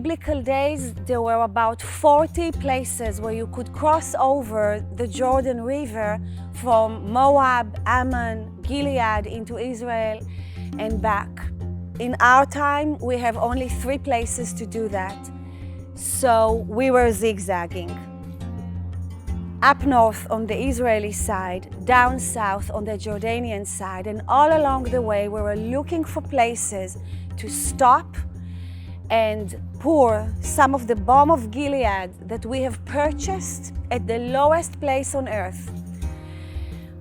biblical days, there were about 40 places where you could cross over the Jordan River from Moab, Ammon, Gilead into Israel and back. In our time, we have only 3 places to do that. So we were zigzagging. Up north on the Israeli side, down south on the Jordanian side, and all along the way we were looking for places to stop and pour some of the balm of Gilead that we have purchased at the lowest place on earth,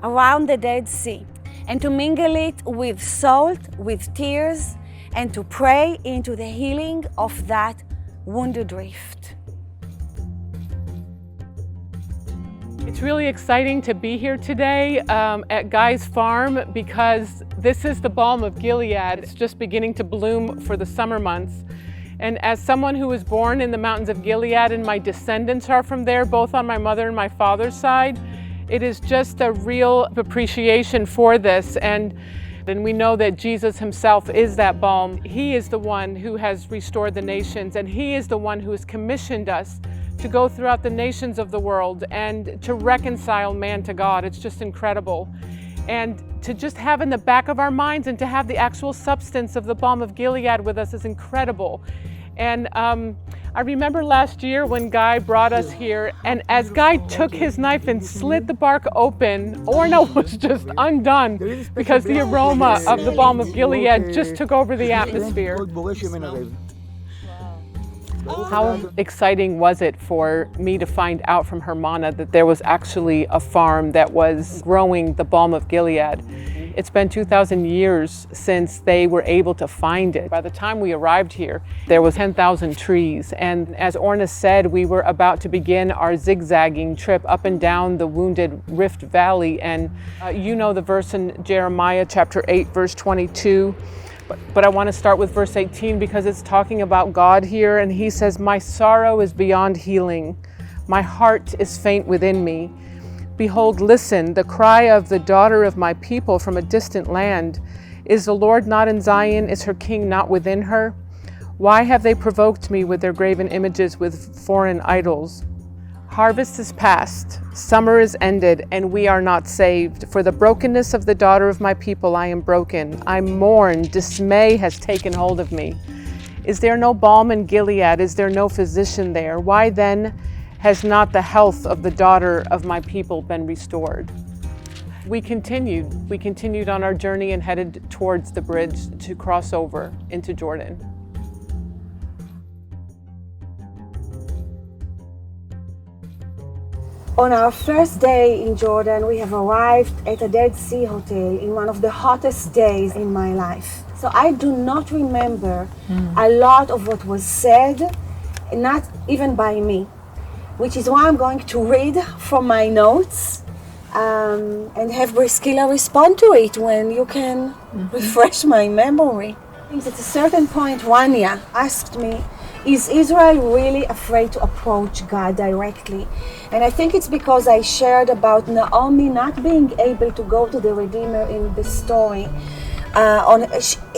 around the Dead Sea, and to mingle it with salt, with tears, and to pray into the healing of that wounded rift. It's really exciting to be here today at Guy's farm because this is the balm of Gilead. It's just beginning to bloom for the summer months. And as someone who was born in the mountains of Gilead and my descendants are from there, both on my mother and my father's side, it is just a real appreciation for this. And we know that Jesus himself is that balm. He is the one who has restored the nations, and he is the one who has commissioned us to go throughout the nations of the world and to reconcile man to God. It's just incredible. And to just have in the back of our minds and to have the actual substance of the balm of Gilead with us is incredible. And I remember last year when Guy brought us here, and as Guy took his knife and slit the bark open, Orna was just undone because the aroma of the balm of Gilead just took over the atmosphere. How exciting was it for me to find out from Hermana that there was actually a farm that was growing the balm of Gilead? It's been 2,000 years since they were able to find it. By the time we arrived here, there was 10,000 trees. And as Orna said, we were about to begin our zigzagging trip up and down the wounded Rift Valley. And you know the verse in Jeremiah chapter 8, verse 22. But I want to start with verse 18 because it's talking about God here, and he says, "My sorrow is beyond healing. My heart is faint within me. Behold, listen, the cry of the daughter of my people from a distant land. Is the Lord not in Zion? Is her king not within her? Why have they provoked me with their graven images, with foreign idols? Harvest is past, summer is ended, and we are not saved. For the brokenness of the daughter of my people I am broken. I mourn, dismay has taken hold of me. Is there no balm in Gilead? Is there no physician there? Why then has not the health of the daughter of my people been restored?" We continued on our journey and headed towards the bridge to cross over into Jordan. On our first day in Jordan, we have arrived at a Dead Sea hotel in one of the hottest days in my life. So I do not remember a lot of what was said, not even by me, which is why I'm going to read from my notes and have Briskila respond to it when you can refresh my memory. At a certain point, Rania asked me, is Israel really afraid to approach God directly? And I think it's because I shared about Naomi not being able to go to the Redeemer in the story.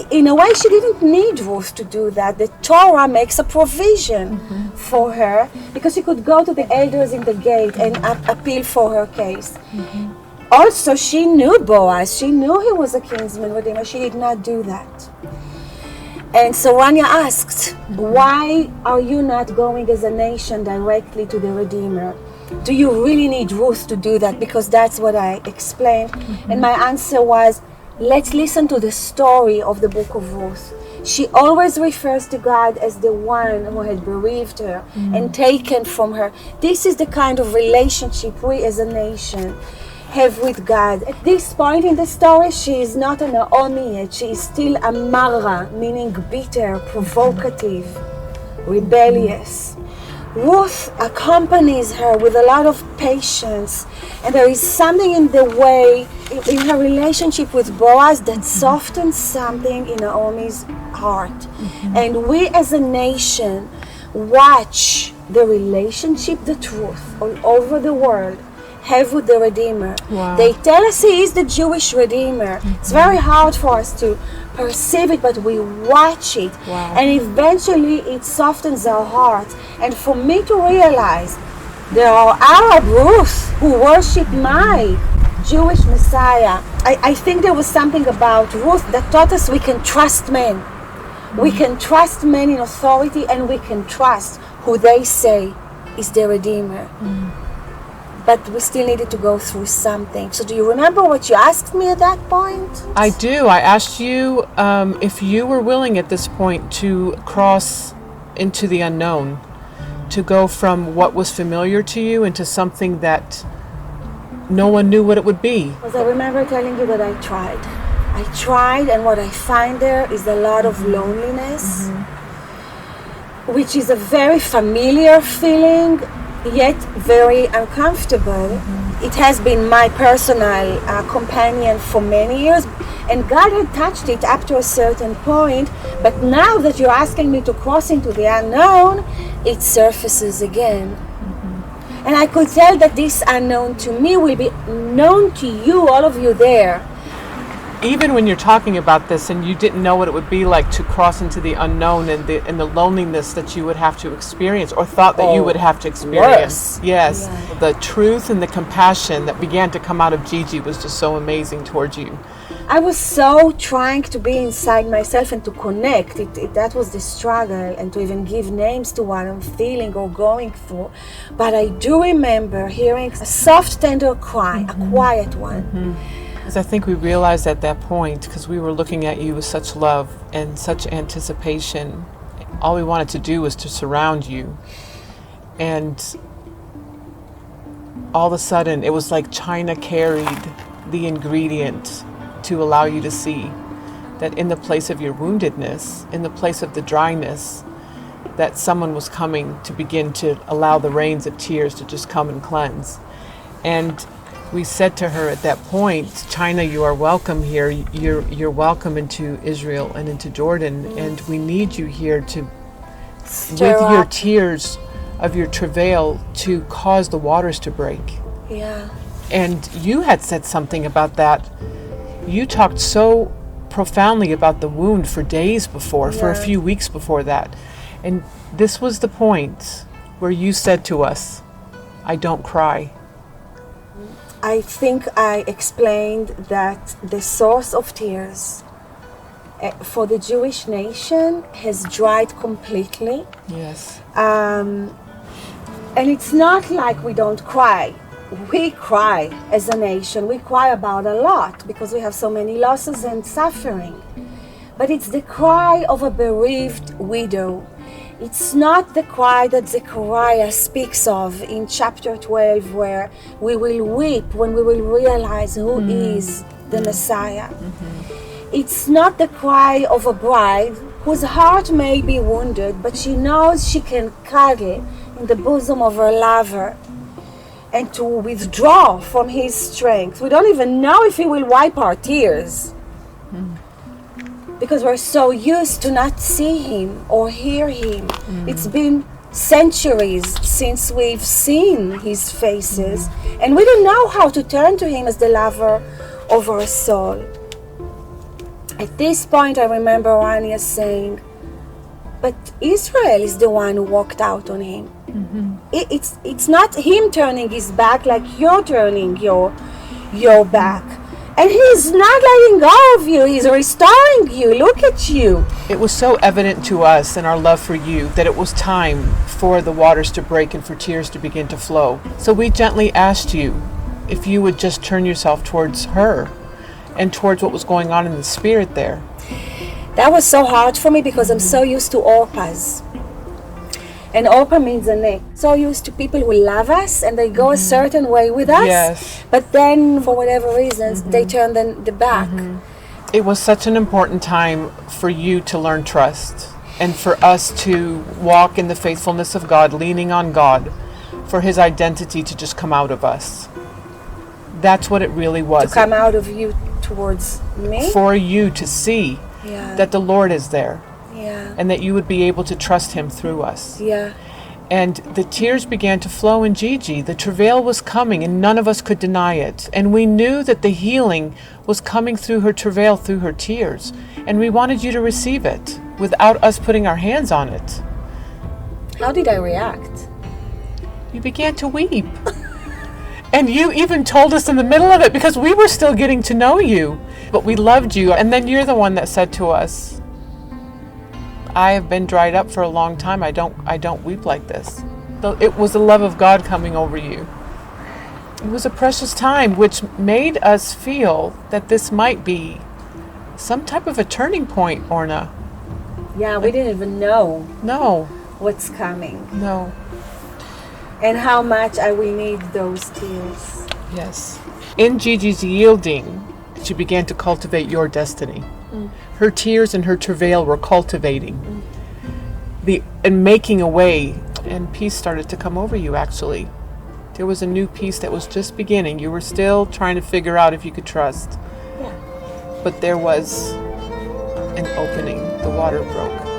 In a way, she didn't need Ruth to do that. The Torah makes a provision for her because she could go to the elders in the gate and appeal for her case. Also, she knew Boaz. She knew he was a kinsman redeemer. She did not do that. And so Rania asked, why are you not going as a nation directly to the Redeemer? Do you really need Ruth to do that? Because that's what I explained. And my answer was, let's listen to the story of the book of Ruth. She always refers to God as the one who had bereaved her and taken from her. This is the kind of relationship we as a nation have with God. At this point in the story, she is not a Naomi yet. She is still a Mara, meaning bitter, provocative, rebellious. Ruth accompanies her with a lot of patience, and there is something in the way, in her relationship with Boaz, that softens something in Naomi's heart. And we as a nation watch the relationship, the truth, all over the world have with the Redeemer. Wow. They tell us he is the Jewish Redeemer. It's very hard for us to perceive it, but we watch it. Wow. And eventually it softens our hearts. And for me to realize there are Arab Ruth who worship my Jewish Messiah. I think there was something about Ruth that taught us we can trust men. We can trust men in authority, and we can trust who they say is their Redeemer. But we still needed to go through something. So do you remember what you asked me at that point? I do. I asked you if you were willing at this point to cross into the unknown, to go from what was familiar to you into something that no one knew what it would be. Because I remember telling you that I tried, and what I find there is a lot of loneliness, which is a very familiar feeling, yet very uncomfortable. It has been my personal companion for many years, and God had touched it up to a certain point, but now that you're asking me to cross into the unknown, it surfaces again. And I could tell that this unknown to me will be known to you, all of you there. Even when you're talking about this and you didn't know what it would be like to cross into the unknown and the loneliness that you would have to experience, or thought that you would have to experience. Worse. Yes. Yeah. The truth and the compassion that began to come out of Gigi was just so amazing towards you. I was so trying to be inside myself and to connect. That was the struggle, and to even give names to what I'm feeling or going through. But I do remember hearing a soft, tender cry, a quiet one. Because I think we realized at that point, because we were looking at you with such love and such anticipation, all we wanted to do was to surround you. And all of a sudden, it was like China carried the ingredient to allow you to see that in the place of your woundedness, in the place of the dryness, that someone was coming to begin to allow the rains of tears to just come and cleanse. And we said to her at that point, China, you are welcome here. You're welcome into Israel and into Jordan, and we need you here to, with your tears of your travail, to cause the waters to break. Yeah. And you had said something about that. You talked so profoundly about the wound for days before, for a few weeks before that. And this was the point where you said to us, I don't cry. I think I explained that the source of tears for the Jewish nation has dried completely. Yes. And it's not like we don't cry. We cry as a nation. We cry about a lot because we have so many losses and suffering. But it's the cry of a bereaved widow. It's not the cry that Zechariah speaks of in chapter 12, where we will weep when we will realize who is the Messiah. It's not the cry of a bride whose heart may be wounded, but she knows she can cuddle in the bosom of her lover and to withdraw from his strength. We don't even know if he will wipe our tears because we're so used to not see him or hear him. It's been centuries since we've seen his faces, and we don't know how to turn to him as the lover of our soul. At this point, I remember Rania saying, but Israel is the one who walked out on him. It's not him turning his back like you're turning your back. And he's not letting go of you. He's restoring you. Look at you. It was so evident to us in our love for you that it was time for the waters to break and for tears to begin to flow. So we gently asked you if you would just turn yourself towards her and towards what was going on in the spirit there. That was so hard for me because I'm so used to orpas. And orpa means a neck. So used to people who love us and they go a certain way with us. Yes. But then, for whatever reasons, they turn the back. It was such an important time for you to learn trust and for us to walk in the faithfulness of God, leaning on God for his identity to just come out of us. That's what it really was. To come out of you towards me? For you to see that the Lord is there. Yeah. And that you would be able to trust him through us. Yeah. And the tears began to flow in Gigi. The travail was coming and none of us could deny it. And we knew that the healing was coming through her travail, through her tears. And we wanted you to receive it without us putting our hands on it. How did I react? You began to weep. And you even told us in the middle of it, because we were still getting to know you, but we loved you. And then you're the one that said to us, I have been dried up for a long time. I don't weep like this. So it was the love of God coming over you. It was a precious time, which made us feel that this might be some type of a turning point, Orna. Yeah, we didn't even know No, what's coming no, and how much I will need those tears. yes. In Gigi's yielding, she began to cultivate your destiny. Her tears and her travail were cultivating and making a way, and peace started to come over you, actually. There was a new peace that was just beginning. You were still trying to figure out if you could trust. Yeah. But there was an opening. The water broke.